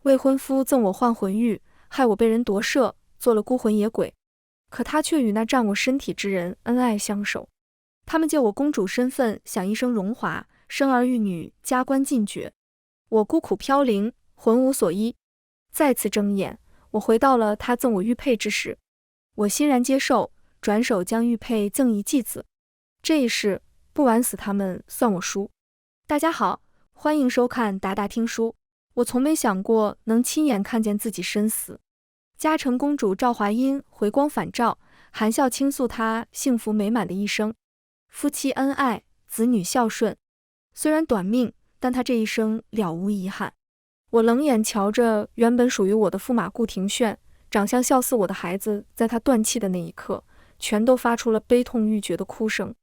未婚夫赠我换魂玉，害我被人夺舍，做了孤魂野鬼。可他却与那占我身体之人恩爱相守。他们借我公主身份享一生荣华，生儿育女，加官进爵。我孤苦飘零，魂无所依。再次睁眼，我回到了他赠我玉佩之时。我欣然接受，转手将玉佩赠一继子。这一世不玩死他们算我输。大家好，欢迎收看达达听书。我从没想过能亲眼看见自己身死。嘉诚公主赵华音回光返照，含笑倾诉她幸福美满的一生，夫妻恩爱，子女孝顺。虽然短命，但她这一生了无遗憾。我冷眼瞧着原本属于我的驸马顾廷炫，长相笑似我的孩子，在他断气的那一刻，全都发出了悲痛欲绝的哭声。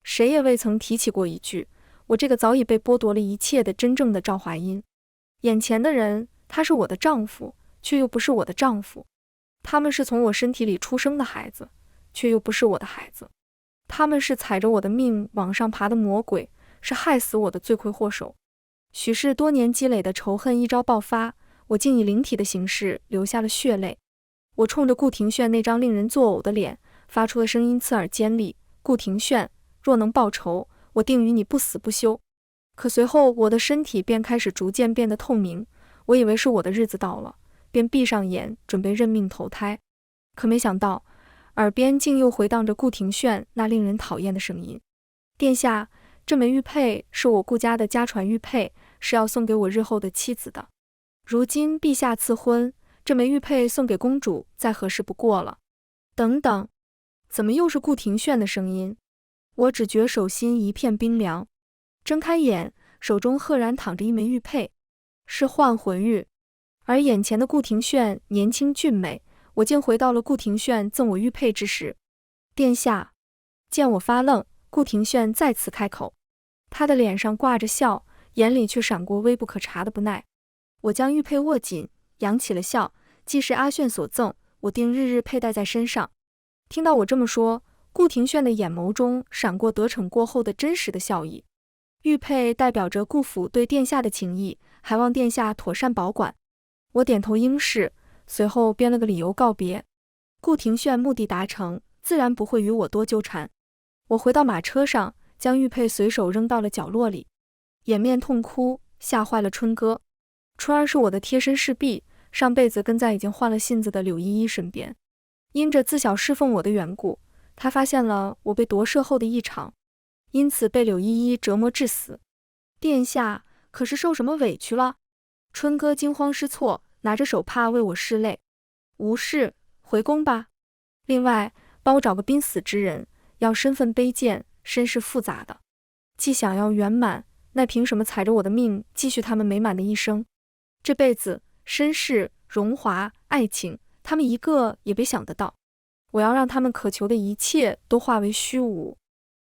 谁也未曾提起过一句，我这个早已被剥夺了一切的真正的赵华音。眼前的人，他是我的丈夫，却又不是我的丈夫。他们是从我身体里出生的孩子，却又不是我的孩子。他们是踩着我的命往上爬的魔鬼，是害死我的罪魁祸首。许是多年积累的仇恨一朝爆发，我竟以灵体的形式流下了血泪。我冲着顾廷炫那张令人作呕的脸，发出的声音刺耳尖利：顾廷炫，若能报仇，我定与你不死不休。可随后我的身体便开始逐渐变得透明，我以为是我的日子到了，便闭上眼准备认命投胎。可没想到，耳边竟又回荡着顾廷炫那令人讨厌的声音：殿下，这枚玉佩是我顾家的家传玉佩，是要送给我日后的妻子的。如今陛下赐婚，这枚玉佩送给公主再合适不过了。等等，怎么又是顾廷炫的声音？我只觉手心一片冰凉，睁开眼，手中赫然躺着一枚玉佩，是换魂玉。而眼前的顾廷炫年轻俊美，我竟回到了顾廷炫赠我玉佩之时。殿下，见我发愣，顾廷炫再次开口，他的脸上挂着笑，眼里却闪过微不可察的不耐。我将玉佩握紧，扬起了笑，既是阿炫所赠，我定日日佩戴在身上。听到我这么说，顾廷炫的眼眸中闪过得逞过后的真实的笑意。玉佩代表着顾府对殿下的情谊，还望殿下妥善保管。我点头应是，随后编了个理由告别。顾廷炫目的达成，自然不会与我多纠缠。我回到马车上，将玉佩随手扔到了角落里，掩面痛哭，吓坏了春哥。春儿是我的贴身侍婢，上辈子跟在已经换了信子的柳依依身边。因着自小侍奉我的缘故，她发现了我被夺舍后的异常，因此被柳依依折磨致死。殿下可是受什么委屈了？春哥惊慌失措，拿着手帕为我拭泪。无事，回宫吧。另外，帮我找个濒死之人，要身份卑贱、身世复杂的。既想要圆满，那凭什么踩着我的命继续他们美满的一生？这辈子，身世、荣华、爱情，他们一个也别想得到。我要让他们渴求的一切都化为虚无，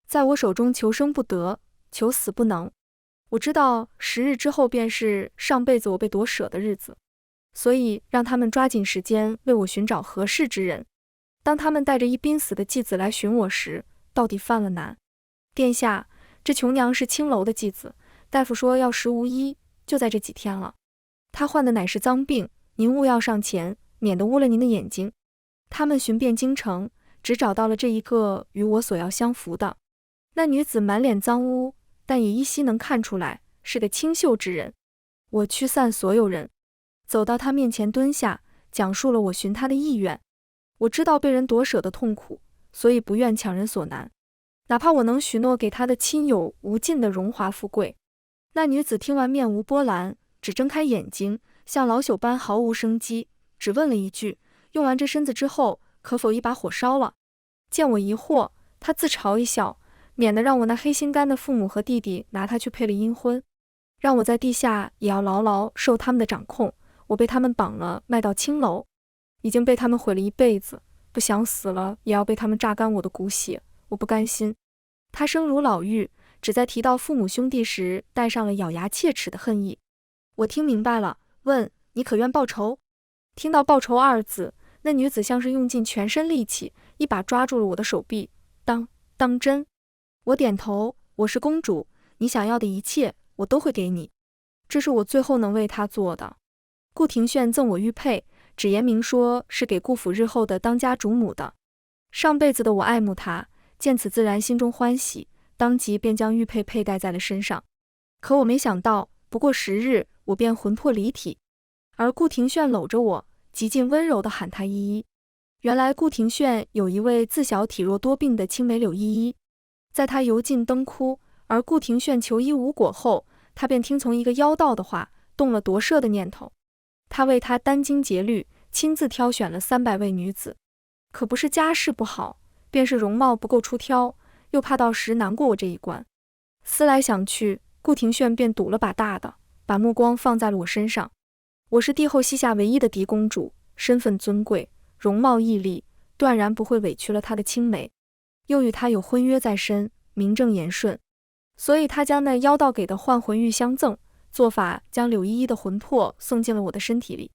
在我手中求生不得，求死不能。我知道10日之后便是上辈子我被夺舍的日子，所以让他们抓紧时间为我寻找合适之人。当他们带着一濒死的继子来寻我时，到底犯了难。殿下，这琼娘是青楼的继子，大夫说要时无医，就在这几天了。他患的乃是脏病，您勿要上前，免得污了您的眼睛。他们寻遍京城，只找到了这一个与我所要相符的。那女子满脸脏污，但也依稀能看出来是个清秀之人。我驱散所有人，走到她面前蹲下，讲述了我寻她的意愿。我知道被人夺舍的痛苦，所以不愿强人所难，哪怕我能许诺给她的亲友无尽的荣华富贵。那女子听完面无波澜，只睁开眼睛，像老朽般毫无生机，只问了一句：用完这身子之后，可否一把火烧了？见我疑惑，她自嘲一笑，免得让我那黑心肝的父母和弟弟拿她去配了阴婚，让我在地下也要牢牢受他们的掌控。我被他们绑了，卖到青楼，已经被他们毁了一辈子，不想死了也要被他们榨干我的骨血，我不甘心。她声如老妪，只在提到父母兄弟时带上了咬牙切齿的恨意。我听明白了，问你可愿报仇？听到报仇二字，那女子像是用尽全身力气，一把抓住了我的手臂。当真？我点头，我是公主，你想要的一切我都会给你，这是我最后能为她做的。顾廷炫赠我玉佩，只言明说是给顾府日后的当家主母的。上辈子的我爱慕他，见此自然心中欢喜，当即便将玉佩佩戴在了身上。可我没想到，不过10日，我便魂魄离体，而顾廷炫搂着我，极尽温柔地喊他依依。原来顾廷炫有一位自小体弱多病的青梅柳依依，在他油尽灯枯，而顾廷炫求医无果后，他便听从一个妖道的话，动了夺舍的念头。他为他殚精竭虑，亲自挑选了300位女子，可不是家世不好，便是容貌不够出挑，又怕到时难过我这一关。思来想去，顾廷炫便赌了把大的，把目光放在了我身上。我是帝后膝下唯一的嫡公主，身份尊贵，容貌屹立，断然不会委屈了他的青梅。又与他有婚约在身，名正言顺，所以他将那妖道给的换魂玉相赠，做法将柳依依的魂魄送进了我的身体里。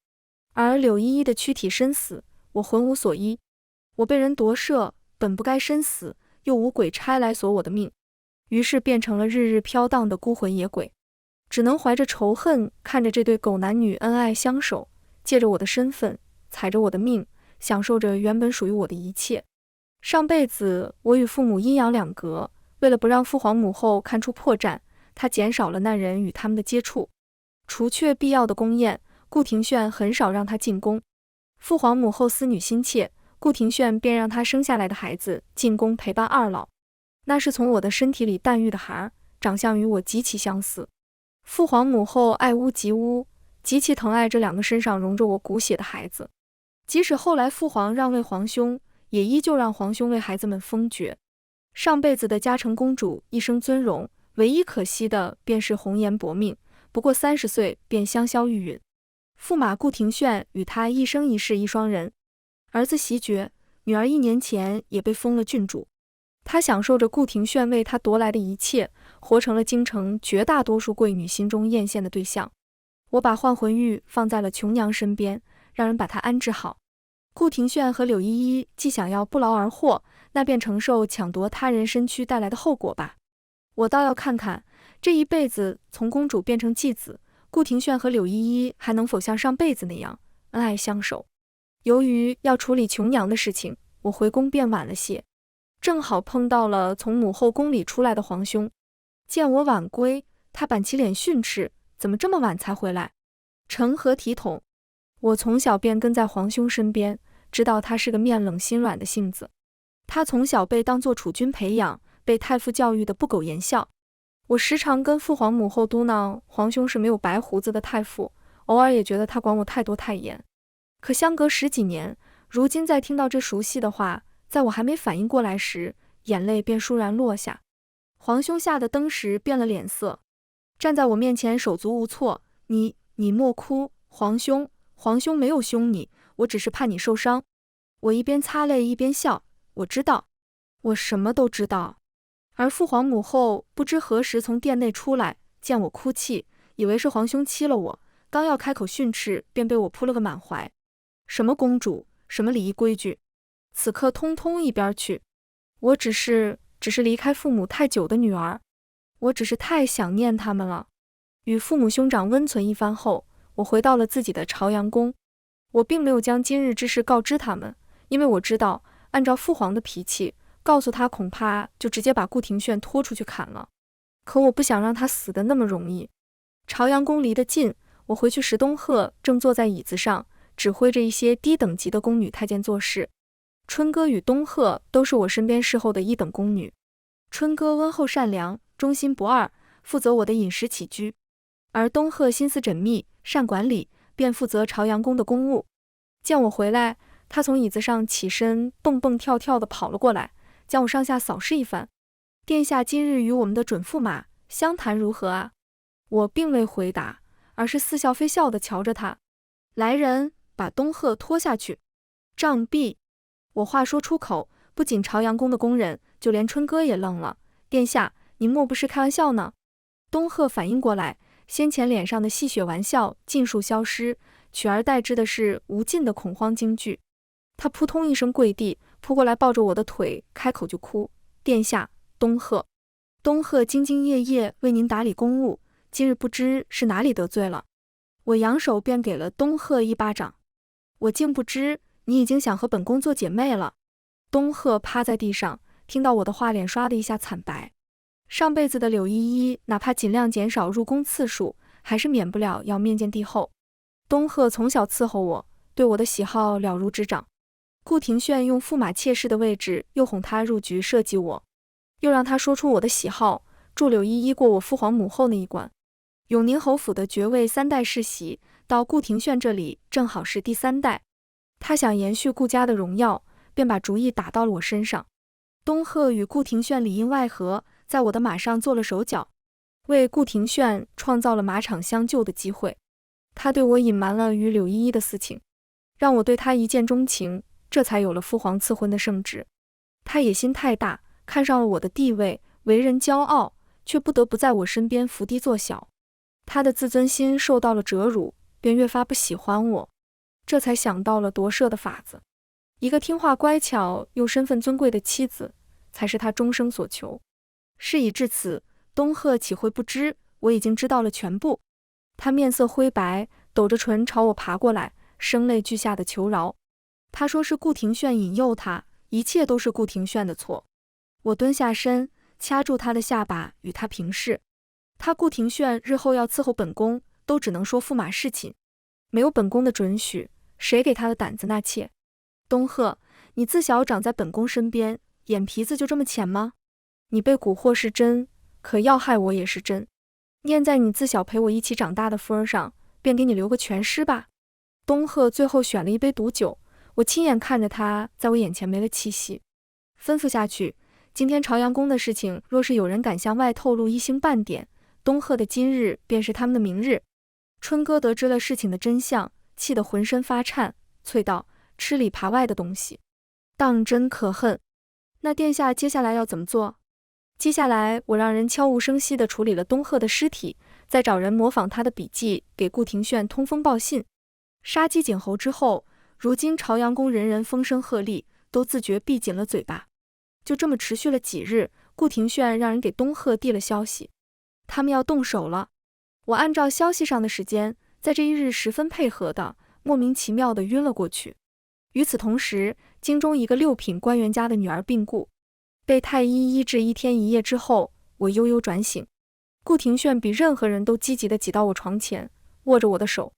而柳依依的躯体身死，我魂无所依。我被人夺舍，本不该身死，又无鬼差来索我的命，于是变成了日日飘荡的孤魂野鬼，只能怀着仇恨看着这对狗男女恩爱相守，借着我的身份，踩着我的命，享受着原本属于我的一切。上辈子我与父母阴阳两隔，为了不让父皇母后看出破绽，他减少了那人与他们的接触，除却必要的宫宴，顾廷炫很少让他进宫。父皇母后思女心切，顾廷炫便让他生下来的孩子进宫陪伴二老。那是从我的身体里诞育的孩儿，长相与我极其相似。父皇母后爱屋及乌，极其疼爱这2个身上融着我骨血的孩子。即使后来父皇让位皇兄，也依旧让皇兄为孩子们封爵。上辈子的嘉诚公主一生尊荣，唯一可惜的便是红颜薄命，不过30岁便香消玉殒。驸马顾廷炫与他一生一世一双人，儿子袭爵，女儿1年前也被封了郡主。他享受着顾廷炫为他夺来的一切，活成了京城绝大多数贵女心中艳羡的对象。我把换魂玉放在了琼娘身边，让人把她安置好。顾廷炫和柳依依既想要不劳而获，那便承受抢夺他人身躯带来的后果吧。我倒要看看，这一辈子从公主变成继子，顾廷炫和柳依依还能否像上辈子那样恩爱相守。由于要处理琼娘的事情，我回宫便晚了些，正好碰到了从母后宫里出来的皇兄。见我晚归，他板起脸训斥，怎么这么晚才回来？成何体统？我从小便跟在皇兄身边，知道他是个面冷心软的性子。他从小被当作储君培养，被太傅教育的不苟言笑。我时常跟父皇母后嘟囔皇兄是没有白胡子的太傅，偶尔也觉得他管我太多太严。可相隔10几年，如今再听到这熟悉的话，在我还没反应过来时，眼泪便倏然落下。皇兄吓得登时变了脸色，站在我面前手足无措，你莫哭，皇兄没有凶你，我只是怕你受伤。我一边擦泪一边笑，我知道，我什么都知道。而父皇母后不知何时从殿内出来，见我哭泣，以为是皇兄欺了我，刚要开口训斥，便被我扑了个满怀。什么公主，什么礼仪规矩，此刻通通一边去。我只是离开父母太久的女儿，我只是太想念他们了。与父母兄长温存一番后，我回到了自己的朝阳宫。我并没有将今日之事告知他们，因为我知道，按照父皇的脾气，告诉他恐怕就直接把顾廷炫拖出去砍了。可我不想让他死得那么容易。朝阳宫离得近，我回去时，东鹤正坐在椅子上，指挥着一些低等级的宫女太监做事。春歌与东鹤都是我身边侍候的1等宫女。春歌温厚善良，忠心不二，负责我的饮食起居；而东鹤心思缜密，善管理，便负责朝阳宫的公务。见我回来，他从椅子上起身，蹦蹦跳跳地跑了过来，将我上下扫视一番。殿下今日与我们的准驸马相谈如何啊？我并未回答，而是似笑非笑地瞧着他。来人，把东鹤拖下去。杖毙！我话说出口，不仅朝阳宫的宫人，就连春歌也愣了。殿下，您莫不是开玩笑呢？东鹤反应过来，先前脸上的戏谑玩笑尽数消失，取而代之的是无尽的恐慌惊惧。他扑通一声跪地，扑过来抱着我的腿，开口就哭：殿下，东鹤兢兢业业为您打理公务，今日不知是哪里得罪了。我扬手便给了东鹤一巴掌。我竟不知你已经想和本宫做姐妹了。东鹤趴在地上，听到我的话，脸刷的一下惨白。上辈子的柳依依，哪怕尽量减少入宫次数，还是免不了要面见帝后。东鹤从小伺候我，对我的喜好了如指掌。顾廷炫用驸马妾室的位置诱哄他入局设计我，又让他说出我的喜好，助柳依依过我父皇母后那一关。永宁侯府的爵位3代世袭，到顾廷炫这里正好是第3代。他想延续顾家的荣耀，便把主意打到了我身上。东鹤与顾廷炫里应外合，在我的马上做了手脚，为顾廷炫创造了马场相救的机会。他对我隐瞒了与柳依依的私情，让我对他一见钟情，这才有了父皇赐婚的圣旨。他野心太大，看上了我的地位，为人骄傲，却不得不在我身边伏低作小。他的自尊心受到了折辱，便越发不喜欢我，这才想到了夺舍的法子。一个听话乖巧又身份尊贵的妻子，才是他终生所求。事已至此，东鹤岂会不知我已经知道了全部？他面色灰白，抖着唇朝我爬过来，声泪俱下的求饶。他说是顾廷炫引诱他，一切都是顾廷炫的错。我蹲下身，掐住他的下巴，与他平视。他顾廷炫日后要伺候本宫，都只能说驸马侍寝，没有本宫的准许，谁给他的胆子纳妾？东鹤，你自小长在本宫身边，眼皮子就这么浅吗？你被蛊惑是真，可要害我也是真。念在你自小陪我一起长大的份上，便给你留个全尸吧。东鹤最后选了一杯毒酒，我亲眼看着他在我眼前没了气息，吩咐下去，今天朝阳宫的事情，若是有人敢向外透露一星半点，东鹤的今日便是他们的明日。春哥得知了事情的真相，气得浑身发颤，啐道：吃里扒外的东西，当真可恨。那殿下接下来要怎么做？接下来我让人悄无声息地处理了东鹤的尸体，再找人模仿他的笔迹，给顾廷炫通风报信。杀鸡儆猴之后，如今朝阳宫人人风声鹤唳，都自觉闭紧了嘴巴。就这么持续了几日，顾廷炫让人给东鹤递了消息，他们要动手了。我按照消息上的时间，在这一日十分配合的，莫名其妙地晕了过去。与此同时，京中一个6品官员家的女儿病故，被太医医治1天1夜之后，我悠悠转醒。顾廷炫比任何人都积极地挤到我床前，握着我的手：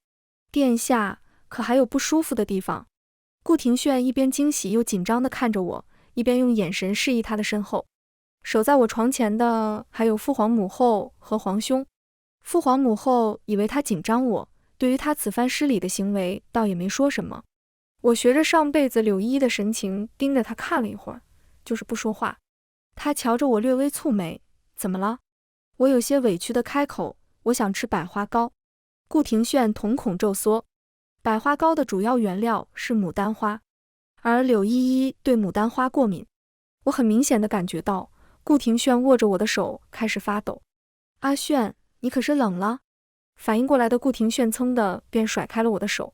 殿下，可还有不舒服的地方？顾廷炫一边惊喜又紧张地看着我，一边用眼神示意他的身后。守在我床前的还有父皇母后和皇兄。父皇母后以为他紧张我，对于他此番失礼的行为倒也没说什么。我学着上辈子柳依依的神情盯着他看了一会儿，就是不说话。他瞧着我略微蹙眉，怎么了？我有些委屈地开口，我想吃百花糕。顾廷炫瞳孔骤缩，百花糕的主要原料是牡丹花，而柳依依对牡丹花过敏。我很明显地感觉到顾廷炫握着我的手开始发抖。阿炫，你可是冷了？反应过来的顾廷炫噌的便甩开了我的手，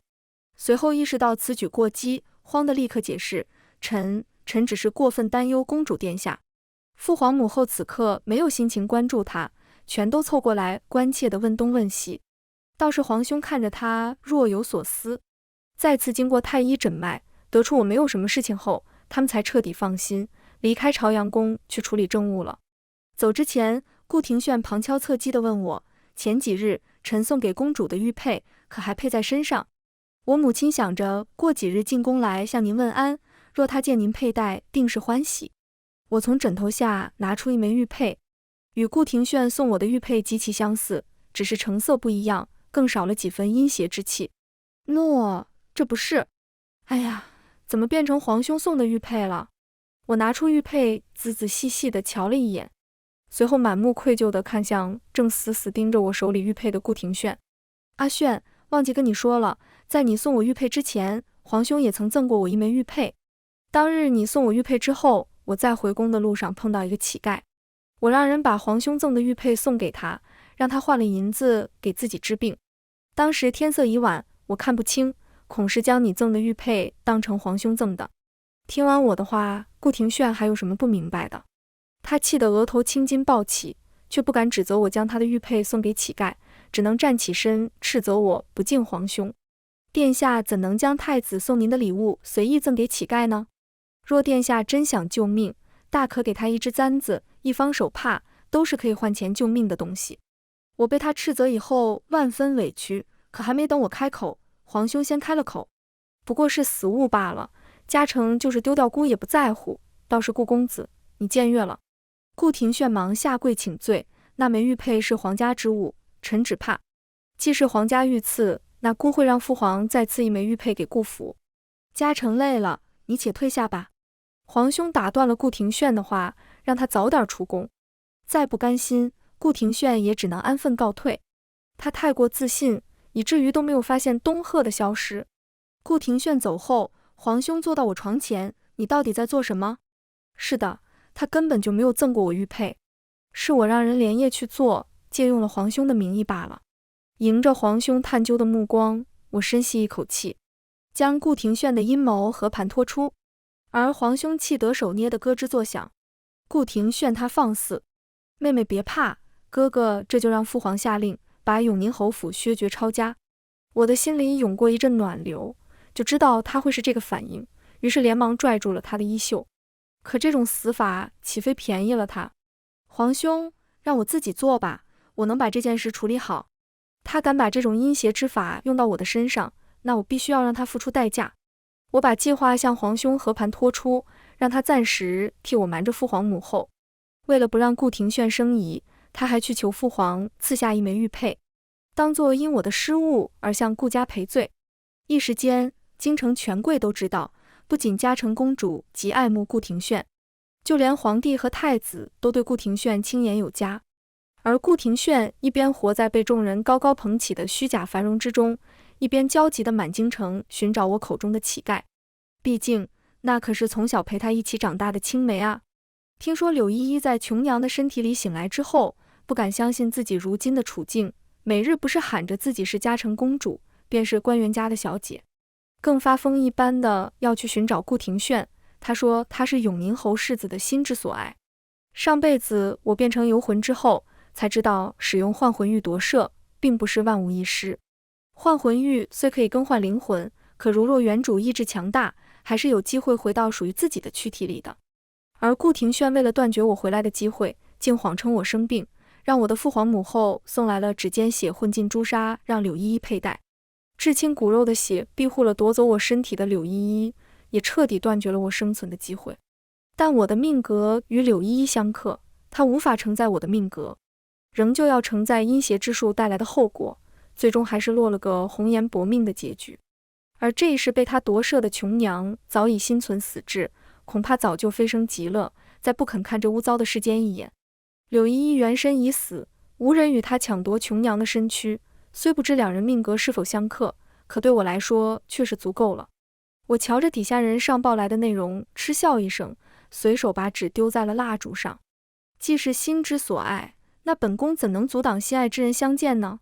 随后意识到此举过激，慌得立刻解释：臣只是过分担忧公主殿下。父皇母后此刻没有心情关注他，全都凑过来关切地问东问西。倒是皇兄看着他若有所思。再次经过太医诊脉，得出我没有什么事情后，他们才彻底放心，离开朝阳宫去处理政务了。走之前，顾廷炫旁敲侧击地问我，前几日臣送给公主的玉佩可还配在身上？我母亲想着过几日进宫来向您问安，若她见您佩戴，定是欢喜。我从枕头下拿出一枚玉佩，与顾廷炫送我的玉佩极其相似，只是成色不一样，更少了几分阴邪之气。诺，这不是……哎呀，怎么变成皇兄送的玉佩了？我拿出玉佩，仔仔细细地瞧了一眼，随后满目愧疚地看向正死死盯着我手里玉佩的顾廷炫。阿炫，忘记跟你说了，在你送我玉佩之前，皇兄也曾赠过我一枚玉佩。当日你送我玉佩之后，我在回宫的路上碰到一个乞丐，我让人把皇兄赠的玉佩送给他，让他换了银子给自己治病。当时天色已晚，我看不清，恐是将你赠的玉佩当成皇兄赠的。听完我的话，顾廷炫还有什么不明白的？他气得额头青筋暴起，却不敢指责我将他的玉佩送给乞丐，只能站起身斥责我不敬皇兄。殿下怎能将太子送您的礼物随意赠给乞丐呢？若殿下真想救命，大可给他一只簪子、一方手帕，都是可以换钱救命的东西。我被他斥责以后万分委屈，可还没等我开口，皇兄先开了口。不过是死物罢了，嘉诚就是丢掉孤也不在乎，倒是顾公子，你僭越了。顾廷炫忙下跪请罪，那枚玉佩是皇家之物，臣只怕既是皇家御赐，那孤会让父皇再赐一枚玉佩给顾府。嘉诚累了，你且退下吧。皇兄打断了顾廷炫的话，让他早点出宫。再不甘心，顾廷炫也只能安分告退。他太过自信，以至于都没有发现东鹤的消失。顾廷炫走后，皇兄坐到我床前，你到底在做什么？是的，他根本就没有赠过我玉佩，是我让人连夜去做，借用了皇兄的名义罢了。迎着皇兄探究的目光，我深吸一口气，将顾廷炫的阴谋和盘托出。而皇兄气得手捏得咯吱作响。顾廷炫他放肆，妹妹别怕，哥哥这就让父皇下令把永宁侯府削爵抄家。我的心里涌过一阵暖流，就知道他会是这个反应，于是连忙拽住了他的衣袖。可这种死法岂非便宜了他？皇兄，让我自己做吧，我能把这件事处理好。他敢把这种阴邪之法用到我的身上，那我必须要让他付出代价。我把计划向皇兄和盘托出，让他暂时替我瞒着父皇母后。为了不让顾廷炫生疑，他还去求父皇赐下一枚玉佩，当作因我的失误而向顾家赔罪。一时间，京城权贵都知道，不仅嘉诚公主极爱慕顾廷炫，就连皇帝和太子都对顾廷炫青眼有加。而顾廷炫一边活在被众人高高捧起的虚假繁荣之中，一边焦急地满京城寻找我口中的乞丐。毕竟那可是从小陪他一起长大的青梅啊。听说柳依依在琼娘的身体里醒来之后，不敢相信自己如今的处境，每日不是喊着自己是嘉诚公主，便是官员家的小姐，更发疯一般的要去寻找顾廷炫。他说他是永宁侯世子的心之所爱。上辈子我变成游魂之后，才知道使用幻魂玉夺舍并不是万无一失。幻魂玉虽可以更换灵魂，可如若原主意志强大，还是有机会回到属于自己的躯体里的。而顾廷炫为了断绝我回来的机会，竟谎称我生病，让我的父皇母后送来了指尖血混进朱砂，让柳依依佩戴。至亲骨肉的血庇护了夺走我身体的柳依依，也彻底断绝了我生存的机会。但我的命格与柳依依相克，她无法承载我的命格，仍旧要承载阴邪之术带来的后果，最终还是落了个红颜薄命的结局。而这一世被他夺舍的琼娘早已心存死志，恐怕早就飞升极乐，再不肯看这污糟的世间一眼。柳依依原身已死，无人与她抢夺琼娘的身躯，虽不知两人命格是否相克，可对我来说却是足够了。我瞧着底下人上报来的内容，嗤笑一声，随手把纸丢在了蜡烛上。既是心之所爱，那本宫怎能阻挡心爱之人相见呢？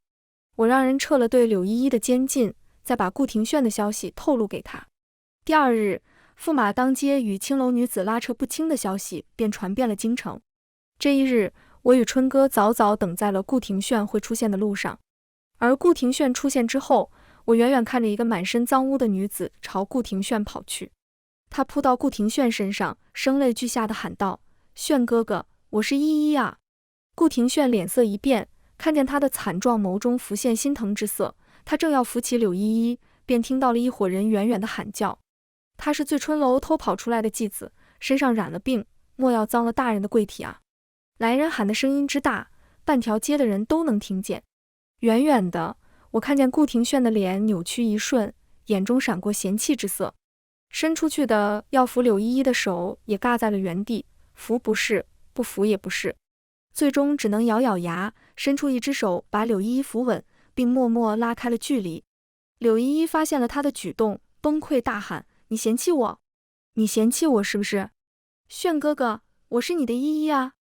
我让人撤了对柳依依的监禁，再把顾廷炫的消息透露给他。第二日，驸马当街与青楼女子拉扯不清的消息便传遍了京城。这一日，我与春哥早早等在了顾廷炫会出现的路上。而顾廷炫出现之后，我远远看着一个满身脏污的女子朝顾廷炫跑去。她扑到顾廷炫身上，声泪俱下地喊道：“炫哥哥，我是依依啊！”顾廷炫脸色一变，看见她的惨状，眸中浮现心疼之色。他正要扶起柳依依，便听到了一伙人远远的喊叫。她是醉春楼偷跑出来的继子，身上染了病，莫要脏了大人的贵体啊！来人喊的声音之大，半条街的人都能听见。远远的，我看见顾廷炫的脸扭曲一瞬，眼中闪过嫌弃之色。伸出去的要扶柳依依的手也尬在了原地，扶不是，不扶也不是，最终只能咬咬牙，伸出一只手把柳依依扶稳，并默默拉开了距离。柳依依发现了他的举动，崩溃大喊：“你嫌弃我？你嫌弃我是不是？炫哥哥，我是你的依依啊，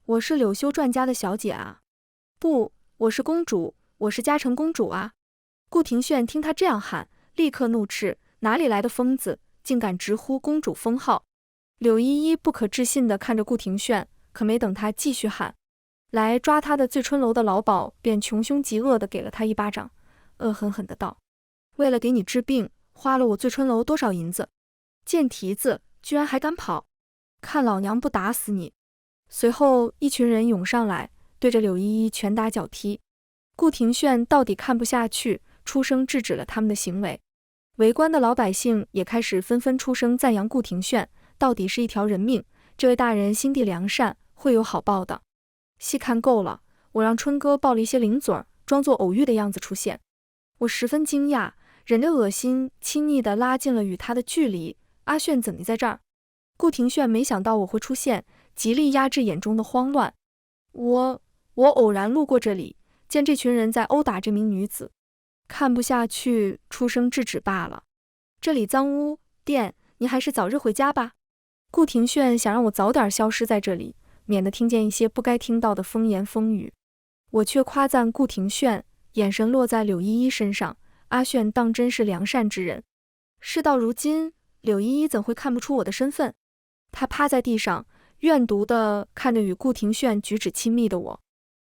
我是柳修传家的小姐啊，不，我是公主，我是嘉诚公主啊！”顾廷炫听他这样喊，立刻怒斥：“哪里来的疯子，竟敢直呼公主封号！”柳依依不可置信地看着顾廷炫，可没等他继续喊，来抓他的醉春楼的老鸨便穷凶极恶地给了他一巴掌，恶狠狠地道：为了给你治病，花了我醉春楼多少银子，贱蹄子，居然还敢跑，看老娘不打死你！随后一群人涌上来，对着柳依依拳打脚踢。顾廷炫到底看不下去，出声制止了他们的行为。围观的老百姓也开始纷纷出声赞扬顾廷炫，到底是一条人命，这位大人心地良善，会有好报的。戏看够了，我让春哥抱了一些零嘴儿，装作偶遇的样子出现。我十分惊讶，忍着恶心，亲昵地拉近了与他的距离。阿炫怎么在这儿？顾廷炫没想到我会出现，极力压制眼中的慌乱。我偶然路过这里，见这群人在殴打这名女子，看不下去，出声制止罢了。这里脏污店，你还是早日回家吧。顾廷炫想让我早点消失在这里，免得听见一些不该听到的风言风语。我却夸赞顾廷炫，眼神落在柳依依身上，阿炫当真是良善之人。事到如今，柳依依怎会看不出我的身份？她趴在地上，怨毒地看着与顾廷炫举止亲密的我，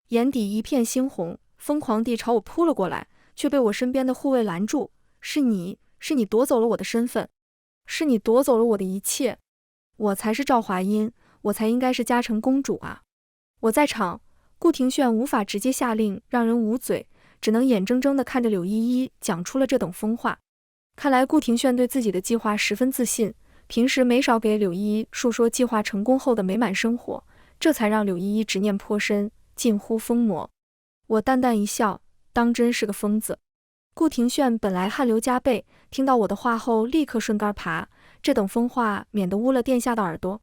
眼底一片猩红，疯狂地朝我扑了过来，却被我身边的护卫拦住。是你夺走了我的身份，是你夺走了我的一切。我才是赵华音，我才应该是嘉诚公主啊！我在场，顾廷炫无法直接下令让人捂嘴，只能眼睁睁地看着柳依依讲出了这等疯话。看来顾廷炫对自己的计划十分自信，平时没少给柳依依述说计划成功后的美满生活，这才让柳依依执念颇深，近乎疯魔。我淡淡一笑，当真是个疯子。顾廷炫本来汗流浃背，听到我的话后立刻顺杆爬，这等疯话免得污了殿下的耳朵。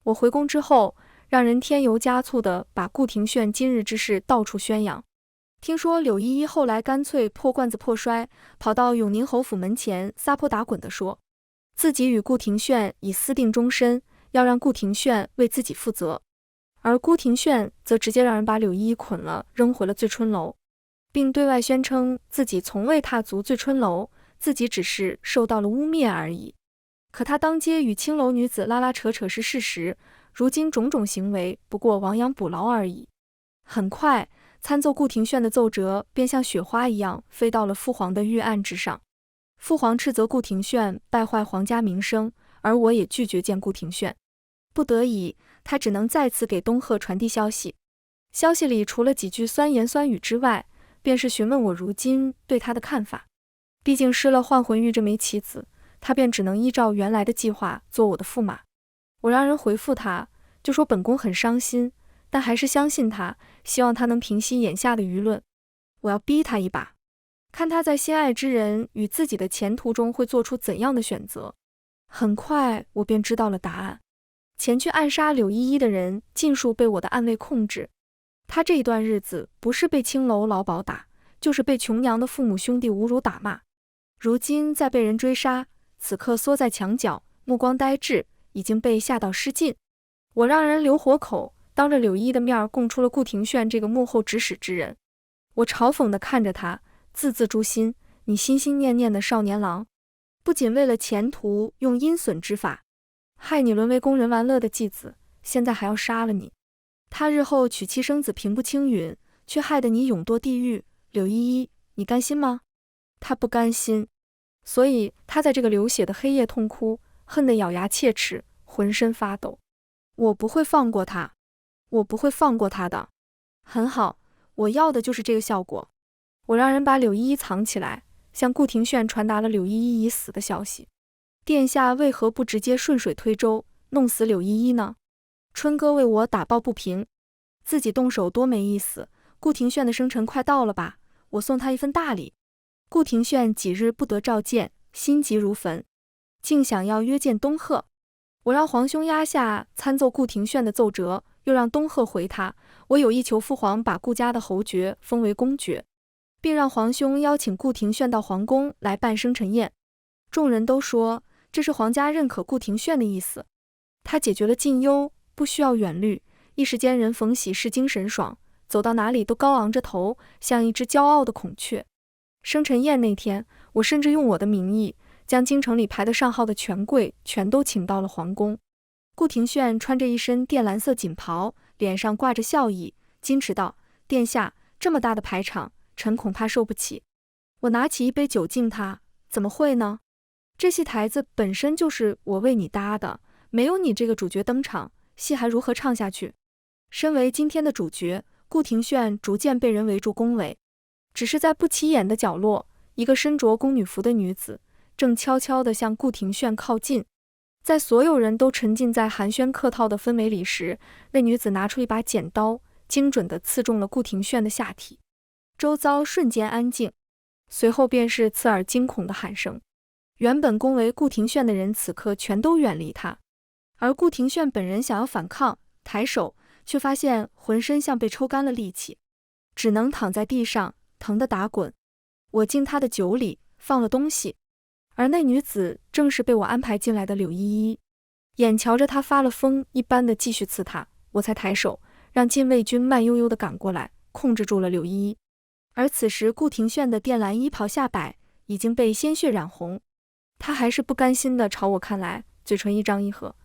我回宫之后，让人添油加醋地把顾廷炫今日之事到处宣扬。听说柳依依后来干脆破罐子破摔，跑到永宁侯府门前撒泼打滚地说，自己与顾廷炫已私定终身，要让顾廷炫为自己负责。而顾廷炫则直接让人把柳依依捆了，扔回了醉春楼，并对外宣称自己从未踏足醉春楼，自己只是受到了污蔑而已。可他当街与青楼女子拉拉扯扯是事实，如今种种行为不过亡羊补牢而已。很快，参奏顾廷炫的奏折便像雪花一样飞到了父皇的御案之上。父皇斥责顾廷炫败坏皇家名声，而我也拒绝见顾廷炫。不得已，他只能再次给东贺传递消息。消息里除了几句酸言酸语之外，便是询问我如今对他的看法。毕竟失了幻魂玉这枚棋子，他便只能依照原来的计划做我的驸马。我让人回复他，就说本宫很伤心，但还是相信他，希望他能平息眼下的舆论。我要逼他一把，看他在心爱之人与自己的前途中会做出怎样的选择。很快我便知道了答案，前去暗杀柳依依的人尽数被我的暗卫控制。他这一段日子不是被青楼老鸨打，就是被琼娘的父母兄弟侮辱打骂，如今再被人追杀，此刻缩在墙角，目光呆滞，已经被吓到失禁。我让人留活口，当着柳依依的面供出了顾廷炫这个幕后指使之人。我嘲讽地看着他，字字诛心，你心心念念的少年郎，不仅为了前途用阴损之法，害你沦为供人玩乐的继子，现在还要杀了你。他日后娶妻生子平步青云，却害得你永堕地狱。柳依依，你甘心吗？他不甘心，所以他在这个流血的黑夜痛哭，恨得咬牙切齿，浑身发抖。我不会放过他，我不会放过他的。很好，我要的就是这个效果。我让人把柳依依藏起来，向顾廷炫传达了柳依依已死的消息。殿下为何不直接顺水推舟，弄死柳依依呢？春哥为我打抱不平，自己动手多没意思。顾廷炫的生辰快到了吧，我送他一份大礼。顾廷炫几日不得召见，心急如焚，竟想要约见东贺。我让皇兄压下参奏顾廷炫的奏折，又让东贺回他，我有意求父皇把顾家的侯爵封为公爵，并让皇兄邀请顾廷炫到皇宫来办生辰宴。众人都说这是皇家认可顾廷炫的意思，他解决了禁忧，不需要远虑，一时间人逢喜事精神爽，走到哪里都高昂着头，像一只骄傲的孔雀。生辰宴那天，我甚至用我的名义将京城里排得上号的权贵全都请到了皇宫。顾廷炫穿着一身靛蓝色锦袍，脸上挂着笑意，矜持道：“殿下，这么大的排场，臣恐怕受不起。”我拿起一杯酒敬他：“怎么会呢？这戏台子本身就是我为你搭的，没有你这个主角登场，戏还如何唱下去？”身为今天的主角，顾廷炫逐渐被人围住宫闱，只是在不起眼的角落，一个身着宫女服的女子正悄悄地向顾廷炫靠近。在所有人都沉浸在寒暄客套的氛围里时，那女子拿出一把剪刀，精准地刺中了顾廷炫的下体。周遭瞬间安静，随后便是刺耳惊恐的喊声。原本恭维顾廷炫的人此刻全都远离他，而顾廷炫本人想要反抗，抬手却发现浑身像被抽干了力气，只能躺在地上，疼得打滚。我敬他的酒里放了东西，而那女子正是被我安排进来的柳依依。眼瞧着她发了疯一般的继续刺他，我才抬手让禁卫军慢悠悠地赶过来，控制住了柳依依。而此时顾廷炫的靛蓝衣袍下摆已经被鲜血染红，他还是不甘心地朝我看来，嘴唇一张一合。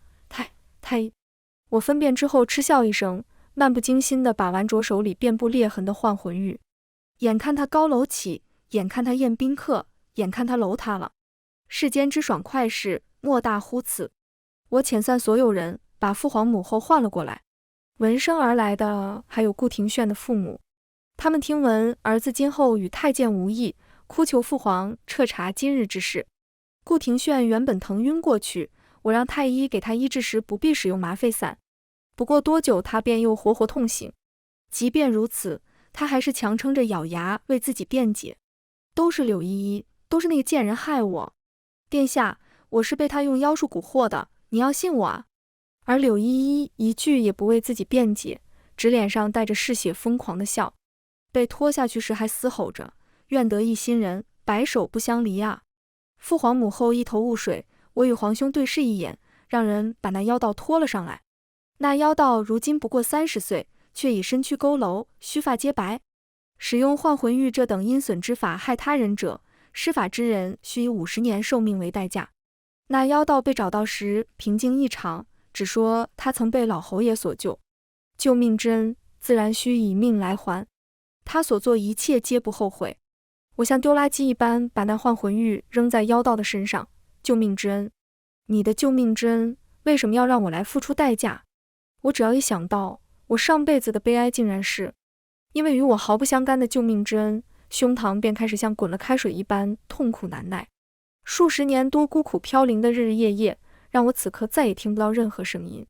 太……我分辨之后嗤笑一声，漫不经心地把玩着手里遍布裂痕的幻魂玉。眼看他高楼起，眼看他宴宾客，眼看他楼塌了。世间之爽快事，莫大乎此。我遣散所有人，把父皇母后唤了过来。闻声而来的还有顾廷炫的父母，他们听闻儿子今后与太监无异，哭求父皇彻查今日之事。顾廷炫原本疼晕过去，我让太医给他医治时不必使用麻沸散，不过多久他便又活活痛醒。即便如此，他还是强撑着咬牙为自己辩解：都是柳依依，都是那个贱人害我。殿下，我是被他用妖术蛊惑的，你要信我啊！而柳依依一句也不为自己辩解，只脸上带着嗜血疯狂的笑。被拖下去时还嘶吼着：愿得一心人，白首不相离啊！父皇母后一头雾水，我与皇兄对视一眼，让人把那妖道拖了上来。那妖道如今不过30岁，却已身躯佝偻，须发皆白。使用幻魂玉这等阴损之法害他人者，施法之人须以50年寿命为代价。那妖道被找到时平静异常，只说他曾被老侯爷所救，救命之恩自然须以命来还，他所做一切皆不后悔。我像丢垃圾一般把那幻魂玉扔在妖道的身上。救命之恩，你的救命之恩为什么要让我来付出代价？我只要一想到我上辈子的悲哀，竟然是因为与我毫不相干的救命之恩，胸膛便开始像滚了开水一般痛苦难耐。数十年多孤苦飘零的日日夜夜，让我此刻再也听不到任何声音。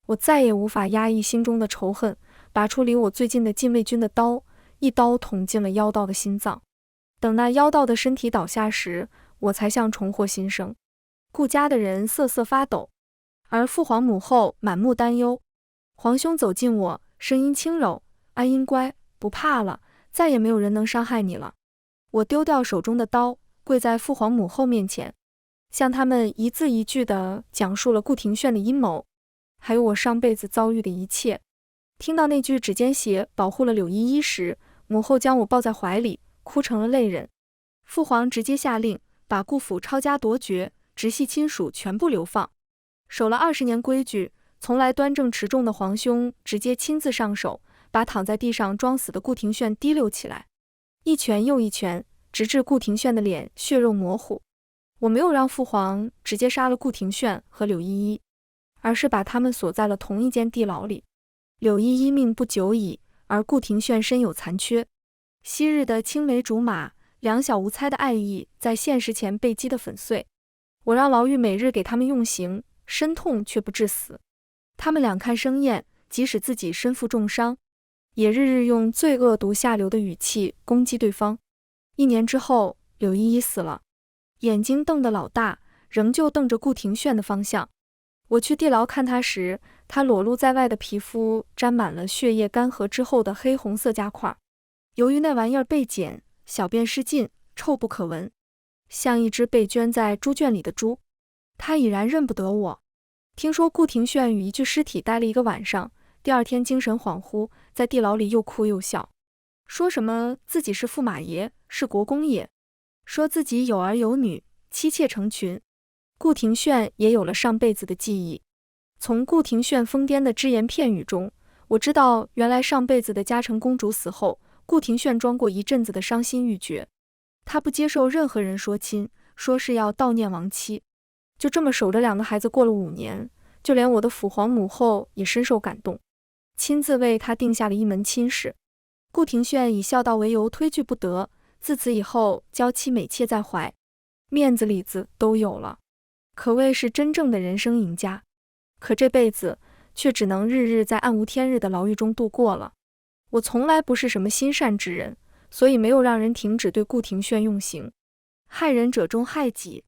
我再也无法压抑心中的仇恨，拔出离我最近的禁卫军的刀，一刀捅进了妖道的心脏。等那妖道的身体倒下时，我才像重获新生。顾家的人瑟瑟发抖，而父皇母后满目担忧。皇兄走近我，声音轻柔：安音乖，不怕了，再也没有人能伤害你了。我丢掉手中的刀，跪在父皇母后面前，向他们一字一句地讲述了顾廷炫的阴谋，还有我上辈子遭遇的一切。听到那句指尖血保护了柳依依时，母后将我抱在怀里，哭成了泪人。父皇直接下令把顾府抄家夺爵，直系亲属全部流放。守了20年规矩，从来端正持重的皇兄直接亲自上手，把躺在地上装死的顾廷炫提溜起来，一拳又一拳，直至顾廷炫的脸血肉模糊。我没有让父皇直接杀了顾廷炫和柳依依，而是把他们锁在了同一间地牢里。柳依依命不久矣，而顾廷炫身有残缺。昔日的青梅竹马、两小无猜的爱意，在现实前被击得粉碎。我让牢狱每日给他们用刑，身痛却不致死。他们两看生厌，即使自己身负重伤，也日日用最恶毒下流的语气攻击对方。1年之后，柳依依死了，眼睛瞪得老大，仍旧瞪着顾廷炫的方向。我去地牢看他时，他裸露在外的皮肤沾满了血液干涸之后的黑红色痂块。由于那玩意儿被剪，小便失禁，臭不可闻，像一只被圈在猪圈里的猪。他已然认不得我。听说顾廷炫与一具尸体待了1个晚上，第2天精神恍惚，在地牢里又哭又笑，说什么自己是驸马爷，是国公爷，说自己有儿有女，妻妾成群。顾廷炫也有了上辈子的记忆。从顾廷炫疯癫的只言片语中，我知道，原来上辈子的嘉诚公主死后，顾廷炫装过一阵子的伤心欲绝。他不接受任何人说亲，说是要悼念亡妻。就这么守着2个孩子过了5年，就连我的父皇母后也深受感动，亲自为他定下了一门亲事。顾廷炫以孝道为由推拒不得，自此以后娇妻美妾在怀，面子里子都有了，可谓是真正的人生赢家。可这辈子却只能日日在暗无天日的牢狱中度过了。我从来不是什么心善之人，所以没有让人停止对顾廷炫用刑。害人者终害己，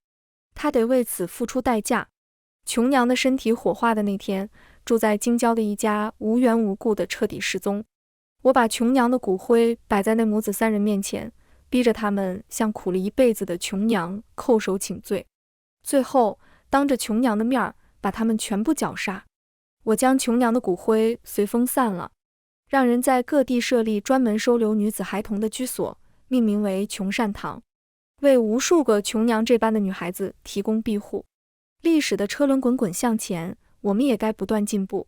他得为此付出代价。琼娘的身体火化的那天，住在京郊的一家无缘无故的彻底失踪。我把琼娘的骨灰摆在那母子3人面前，逼着他们向苦了一辈子的琼娘叩首请罪，最后当着琼娘的面把他们全部绞杀。我将琼娘的骨灰随风散了，让人在各地设立专门收留女子孩童的居所，命名为琼善堂，为无数个琼娘这般的女孩子提供庇护。历史的车轮滚滚向前，我们也该不断进步。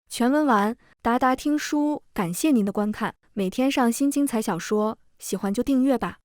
全文完，达达听书，感谢您的观看，每天上新精彩小说，喜欢就订阅吧。